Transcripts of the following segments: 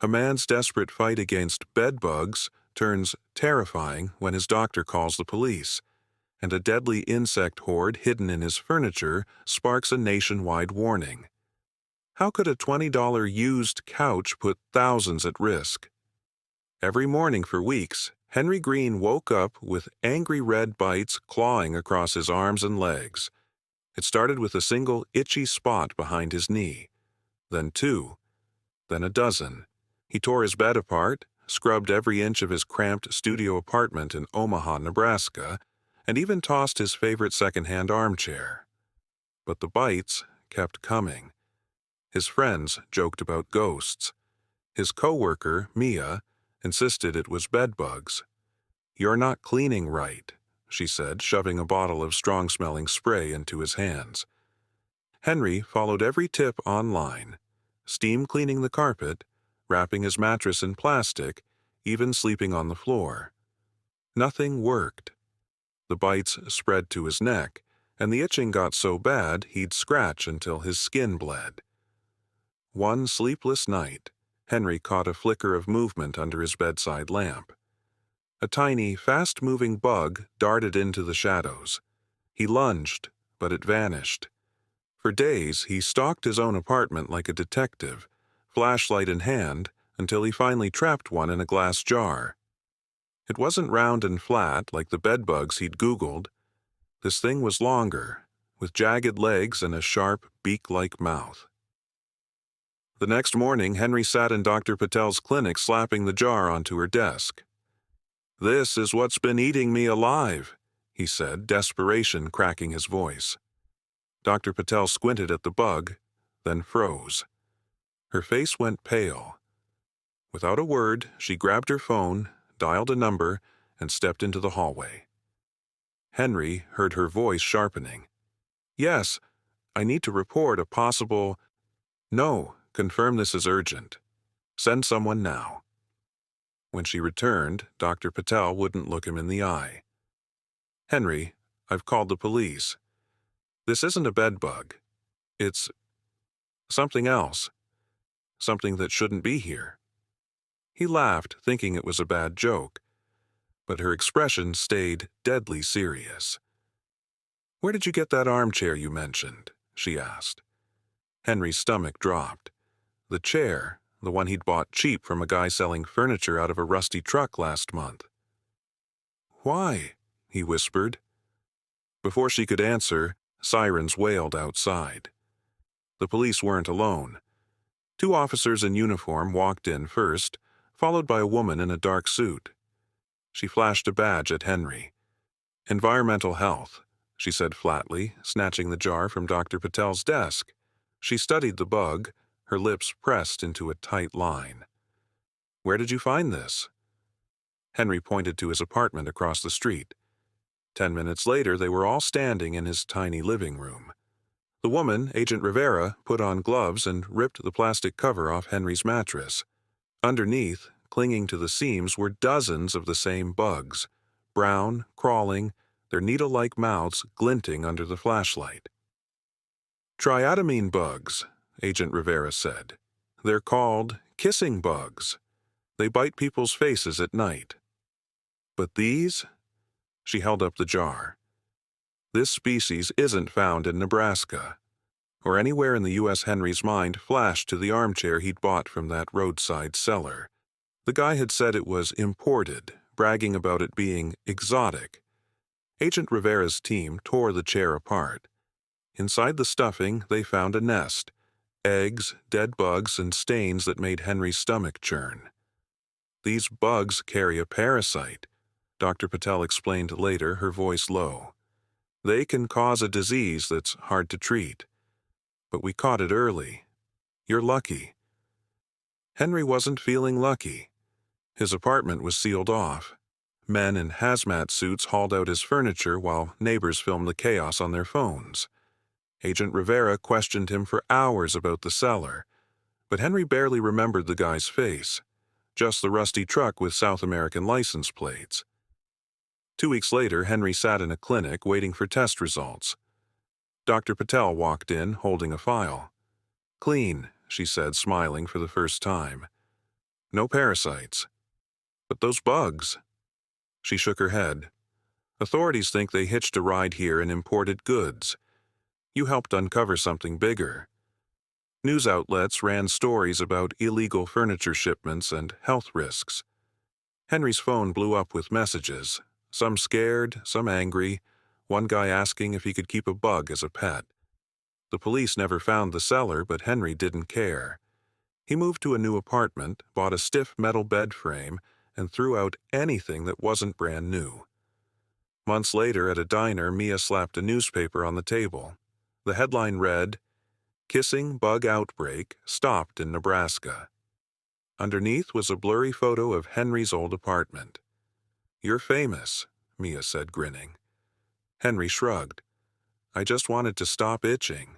A man's desperate fight against bedbugs turns terrifying when his doctor calls the police, and a deadly insect horde hidden in his furniture sparks a nationwide warning. How could a $20 used couch put thousands at risk? Every morning for weeks, Henry Green woke up with angry red bites clawing across his arms and legs. It started with a single itchy spot behind his knee, then two, then a dozen. He tore his bed apart, scrubbed every inch of his cramped studio apartment in Omaha, Nebraska, and even tossed his favorite second-hand armchair. But the bites kept coming. His friends joked about ghosts. His co-worker, Mia, insisted it was bedbugs. "You're not cleaning right," she said, shoving a bottle of strong-smelling spray into his hands. Henry followed every tip online, steam cleaning the carpet, wrapping his mattress in plastic, even sleeping on the floor. Nothing worked. The bites spread to his neck, and the itching got so bad he'd scratch until his skin bled. One sleepless night, Henry caught a flicker of movement under his bedside lamp. A tiny, fast-moving bug darted into the shadows. He lunged, but it vanished. For days, he stalked his own apartment like a detective, flashlight in hand, until he finally trapped one in a glass jar. It wasn't round and flat like the bedbugs he'd Googled. This thing was longer, with jagged legs and a sharp, beak-like mouth. The next morning, Henry sat in Dr. Patel's clinic slapping the jar onto her desk. "This is what's been eating me alive," he said, desperation cracking his voice. Dr. Patel squinted at the bug, then froze. Her face went pale. Without a word, she grabbed her phone, dialed a number, and stepped into the hallway. Henry heard her voice sharpening. "Yes, I need to report a possible—" "No, confirm this is urgent. Send someone now." When she returned, Dr. Patel wouldn't look him in the eye. "Henry, I've called the police. This isn't a bedbug. It's something else. Something that shouldn't be here." He laughed, thinking it was a bad joke, but her expression stayed deadly serious. "Where did you get that armchair you mentioned?" she asked. Henry's stomach dropped. The chair, the one he'd bought cheap from a guy selling furniture out of a rusty truck last month. "Why?" he whispered. Before she could answer, sirens wailed outside. The police weren't alone. Two officers in uniform walked in first, followed by a woman in a dark suit. She flashed a badge at Henry. "Environmental health," she said flatly, snatching the jar from Dr. Patel's desk. She studied the bug, her lips pressed into a tight line. "Where did you find this?" Henry pointed to his apartment across the street. 10 minutes later, they were all standing in his tiny living room. The woman, Agent Rivera, put on gloves and ripped the plastic cover off Henry's mattress. Underneath, clinging to the seams, were dozens of the same bugs, brown, crawling, their needle-like mouths glinting under the flashlight. "Triatomine bugs," Agent Rivera said. "They're called kissing bugs. They bite people's faces at night. But these?" She held up the jar. "This species isn't found in Nebraska, or anywhere in the U.S." Henry's mind flashed to the armchair he'd bought from that roadside seller. The guy had said it was imported, bragging about it being exotic. Agent Rivera's team tore the chair apart. Inside the stuffing, they found a nest, eggs, dead bugs, and stains that made Henry's stomach churn. "These bugs carry a parasite," Dr. Patel explained later, her voice low. "They can cause a disease that's hard to treat. But we caught it early. You're lucky." Henry wasn't feeling lucky. His apartment was sealed off. Men in hazmat suits hauled out his furniture while neighbors filmed the chaos on their phones. Agent Rivera questioned him for hours about the cellar, but Henry barely remembered the guy's face, just the rusty truck with South American license plates. 2 weeks later, Henry sat in a clinic waiting for test results. Dr. Patel walked in, holding a file. "Clean," she said, smiling for the first time. No parasites. But those bugs. She shook her head. Authorities think they hitched a ride here and imported goods. You helped uncover something bigger. News outlets ran stories about illegal furniture shipments and health risks. Henry's phone blew up with messages, some scared, some angry, one guy asking if he could keep a bug as a pet. The police never found the seller, but Henry didn't care. He moved to a new apartment, bought a stiff metal bed frame, and threw out anything that wasn't brand new. Months later, at a diner, Mia slapped a newspaper on the table. The headline read, "Kissing Bug Outbreak Stopped in Nebraska." Underneath was a blurry photo of Henry's old apartment. "You're famous," Mia said, grinning. Henry shrugged. "I just wanted to stop itching."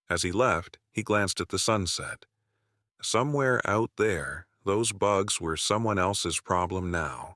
As he left, he glanced at the sunset. Somewhere out there, those bugs were someone else's problem now.